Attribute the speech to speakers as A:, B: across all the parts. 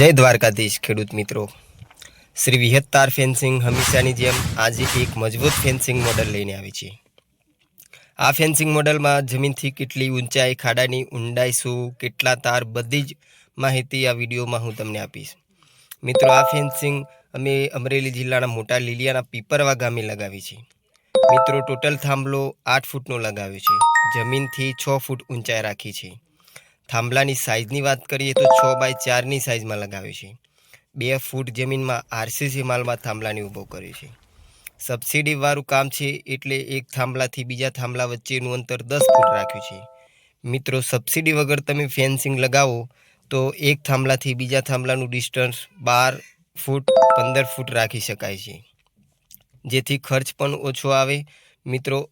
A: જય દ્વારકાધીશ ખેડૂત મિત્રો, શ્રી વિહતતાર ફેન્સિંગ હંમેશાની જેમ આજે એક મજબૂત ફેન્સિંગ મોડલ લઈને આવી છે। આ ફેન્સિંગ મોડલમાં જમીનથી કેટલી ઊંચાઈ, ખાડાની ઊંડાઈ શું, કેટલા તાર, બધી જ માહિતી આ વિડીયોમાં હું તમને આપીશ। મિત્રો, આ ફેન્સિંગ અમે અમરેલી જિલ્લાના મોટા લીલિયાના પીપરવા ગામે લગાવી છે। મિત્રો, ટોટલ થાંભલો 8 ફૂટનો લગાવ્યો છે, જમીનથી 6 ફૂટ ઊંચાઈ રાખી છે। થાંભલાની સાઇઝની વાત કરીએ તો 6 બાય 4ની સાઇઝમાં લગાવ્યો છે। 2 ફૂટ જમીનમાં આરસીસી માલમાં થાંભલાની ઊભો કર્યો છે। સબસિડીવાળું કામ છે એટલે એક થાંભલાથી બીજા થાંભલા વચ્ચેનું અંતર 10 ફૂટ રાખ્યું છે। મિત્રો, સબસિડી વગર તમે ફેન્સિંગ લગાવો તો એક થાંભલાથી બીજા થાંભલાનું ડિસ્ટન્સ 12 ફૂટ 15 ફૂટ રાખી શકાય છે, જેથી ખર્ચ પણ ઓછો આવે। મિત્રો,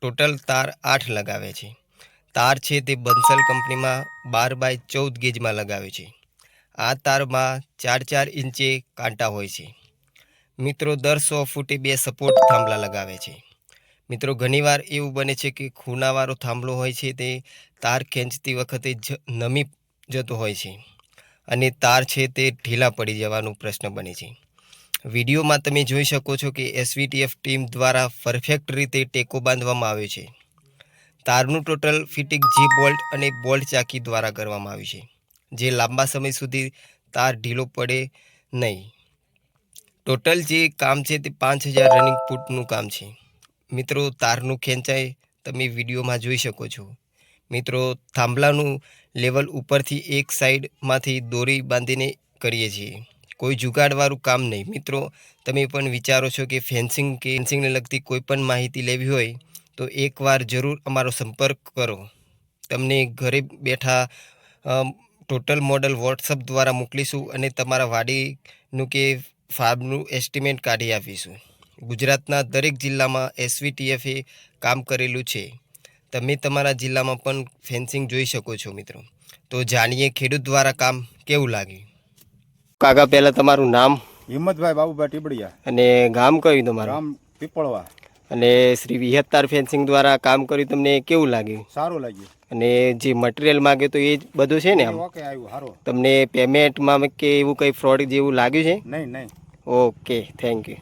A: ટોટલ તાર 8 લગાવે છે। તાર છે તે બંસલ કંપનીમાં 12 બાય 14 ગેજમાં લગાવે છે। આ તારમાં 4-4 ઇંચે કાંટા હોય છે। મિત્રો, દર 100 ફૂટે 2 સપોર્ટ થાંભલા લગાવે છે। મિત્રો, ઘણીવાર એવું બને છે કે ખૂણાવાળો થાંભલો હોય છે તે તાર ખેંચતી વખતે નમી જતો હોય છે અને તાર છે તે ઢીલા પડી જવાનો પ્રશ્ન બને છે। વિડીયોમાં તમે જોઈ શકો છો કે એસવીટીએફ ટીમ દ્વારા પરફેક્ટ રીતે ટેકો બાંધવામાં આવ્યો છે। તારનું ટોટલ ફિટિંગ જી બોલ્ટ અને બોલ્ટ ચાકી દ્વારા કરવામાં આવ્યું છે, જે લાંબા સમય સુધી તાર ઢીલો પડે નહીં। ટોટલ જે કામ છે તે 5000 રનિંગ ફૂટનું કામ છે। મિત્રો, તારનું ખેંચાઈ તમે વિડીયોમાં જોઈ શકો છો। મિત્રો, થાંભલાનું લેવલ ઉપરથી એક સાઈડમાંથી દોરી બાંધીને કરીએ છીએ, કોઈ જુગાડવાળું કામ નહીં। મિત્રો, તમે પણ વિચારો છો કે ફેન્સિંગને લગતી કોઈ પણ માહિતી લેવી હોય તો એકવાર જરૂર અમારો સંપર્ક કરો। તમને ઘરે બેઠા ટોટલ મોડલ વોટ્સઅપ દ્વારા મોકલીશું અને તમારા વાડીનું કે ફાર્મનું એસ્ટિમેટ કાઢી આપીશું। ગુજરાતના દરેક જિલ્લામાં એસવીટીએફે કામ કરેલું છે, તમે તમારા જિલ્લામાં પણ ફેન્સિંગ જોઈ શકો છો। મિત્રો, તો જાણીએ ખેડૂત દ્વારા કામ કેવું લાગ્યું। કાકા, પહેલાં તમારું નામ?
B: હિંમતભાઈ બાબુભાઈ ટીબડિયા,
A: અને ગામ કયું તમારું?
B: ગામ પીપળવા।
A: અને શ્રી વિહતતાર ફેન્સિંગ દ્વારા કામ કર્યું, તમને કેવું લાગ્યું?
B: સારું લાગ્યું।
A: અને જે મટીરિયલ માગે તો એ જ બધું છે ને? આમ
B: ઓકે, આવ્યું સારું।
A: તમને પેમેન્ટમાં કે એવું કંઈ ફ્રોડ જેવું લાગ્યું છે?
B: નહીં.
A: Okay, thank you.